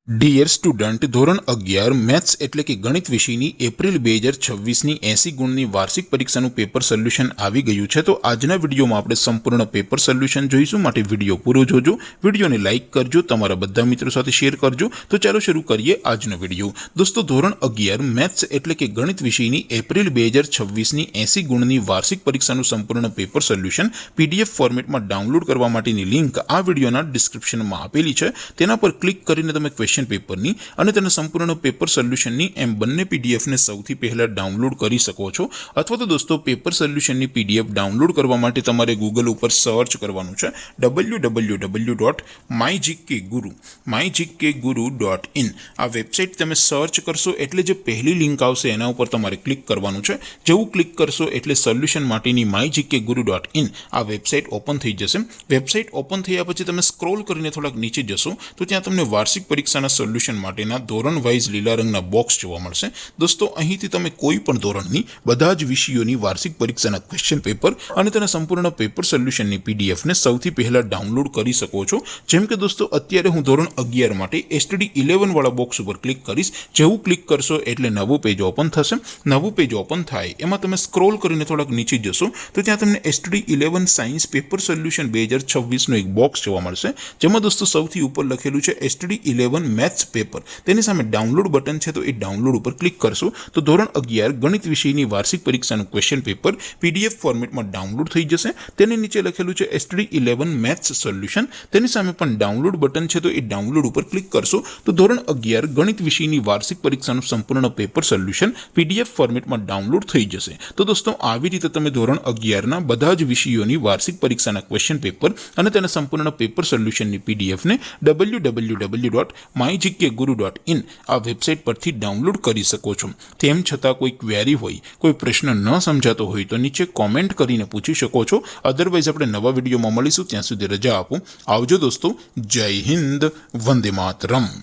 Dear student, ધોરણ 11 maths એટલે કે ગણિત વિષયની એપ્રિલ 2026ની 80 ગુણની વાર્ષિક પરીક્ષાનું પેપર સોલ્યુશન આવી ગયું છે। તો આજના વિડીયોમાં આપણે સંપૂર્ણ પેપર સોલ્યુશન જોઈશું, માટે વિડીયો પૂરો જોજો, વિડીયોને લાઇક કરજો, તમારા બધા મિત્રો સાથે શેર કરજો। તો ચાલો શરૂ કરીએ આજનો વિડીયો। દોસ્તો, ધોરણ 11 મેથ્સ એટલે કે ગણિત વિષયની એપ્રિલ 2026ની 80 ગુણની વાર્ષિક પરીક્ષાનું સંપૂર્ણ પેપર સોલ્યુશન PDF ફોર્મેટમાં ડાઉનલોડ કરવા માટેની લિંક આ વિડીયોના ડિસ્ક્રિપ્શનમાં આપેલી છે। તેના પર ક્લિક કરીને તમે ક્વેશ્ચન પેપરની અને તેના સંપૂર્ણ પેપર સોલ્યુશનની એમ બંને પીડીએફને સૌથી પહેલા ડાઉનલોડ કરી શકો છો। અથવા તો દોસ્તો, પેપર સોલ્યુશનની પીડીએફ ડાઉનલોડ કરવા માટે તમારે ગૂગલ ઉપર સર્ચ કરવાનું છે www.mygkguru.in। આ વેબસાઇટ તમે સર્ચ કરશો એટલે જે પહેલી લિંક આવશે એના ઉપર તમારે ક્લિક કરવાનું છે। જેવું ક્લિક કરશો એટલે સોલ્યુશન માટેની mygkguru.in આ વેબસાઇટ ઓપન થઈ જશે। વેબસાઇટ ઓપન થયા પછી તમે સ્ક્રોલ કરીને થોડાક નીચે જશો તો ત્યાં તમને વાર્ષિક પરીક્ષાના સોલ્યુશન માટેના ધોરણ વાઇઝ લીલા રંગના બોક્સ જોવા મળશે। દોસ્તો, અહીંથી તમે કોઈ પણ ધોરણની બધા જ વિષયોની વાર્ષિક પરીક્ષાના ક્વેશ્ચન પેપર અને તેના સંપૂર્ણ પેપર સોલ્યુશનની પીડીએફને સૌથી પહેલા ડાઉનલોડ કરી શકો છો। જેમ કે દોસ્તો, અત્યારે હું ધોરણ 11 માટે STD 11 વાળા બોક્સ ઉપર ક્લિક કરીશ। જેવું ક્લિક કરશો એટલે નવું પેજ ઓપન થશે। નવું પેજ ઓપન થાય એમાં તમે સ્ક્રોલ કરીને થોડાક નીચે જશો તો ત્યાં તમને STD 11 સાયન્સ પેપર સોલ્યુશન 2026નું એક બોક્સ જોવા મળશે, જેમાં દોસ્તો સૌથી ઉપર લખેલું છે STD 11 મેથ્સ પેપર। તેની સામે ડાઉનલોડ બટન છે, તો એ ડાઉનલોડ ઉપર ક્લિક કરશો તો ધોરણ 11 ગણિત વિષયની વાર્ષિક પરીક્ષાનું ક્વેશ્ચન પેપર PDF ફોર્મેટમાં ડાઉનલોડ થઈ જશે। તેની નીચે લખેલું છે STD 11 મેથ્સ સોલ્યુશન, તેની સામે પણ ડાઉનલોડ બટન છે, તો એ ડાઉનલોડ ઉપર ક્લિક કરશો તો ધોરણ 11 ગણિત વિષયની વાર્ષિક પરીક્ષાનું સંપૂર્ણ પેપર સોલ્યુશન PDF ફોર્મેટમાં ડાઉનલોડ થઈ જશે। તો દોસ્તો, આવી રીતે તમે ધોરણ 11ના બધા જ વિષયોની વાર્ષિક પરીક્ષાના ક્વેશ્ચન પેપર અને તેના સંપૂર્ણ પેપર સોલ્યુશનની પીડીએફને www.mygkguru.in આ વેબસાઇટ પરથી ડાઉનલોડ કરી શકો છો। તેમ છતાં કોઈ ક્વેરી હોય, કોઈ પ્રશ્ન ન સમજાતો હોય તો નીચે કોમેન્ટ કરીને પૂછી શકો છો। અધરવાઇઝ આપણે નવા વિડીયોમાં મળીશું, ત્યાં સુધી રજા આપો। આવજો દોસ્તો, જય હિન્દ, વંદે માતરમ।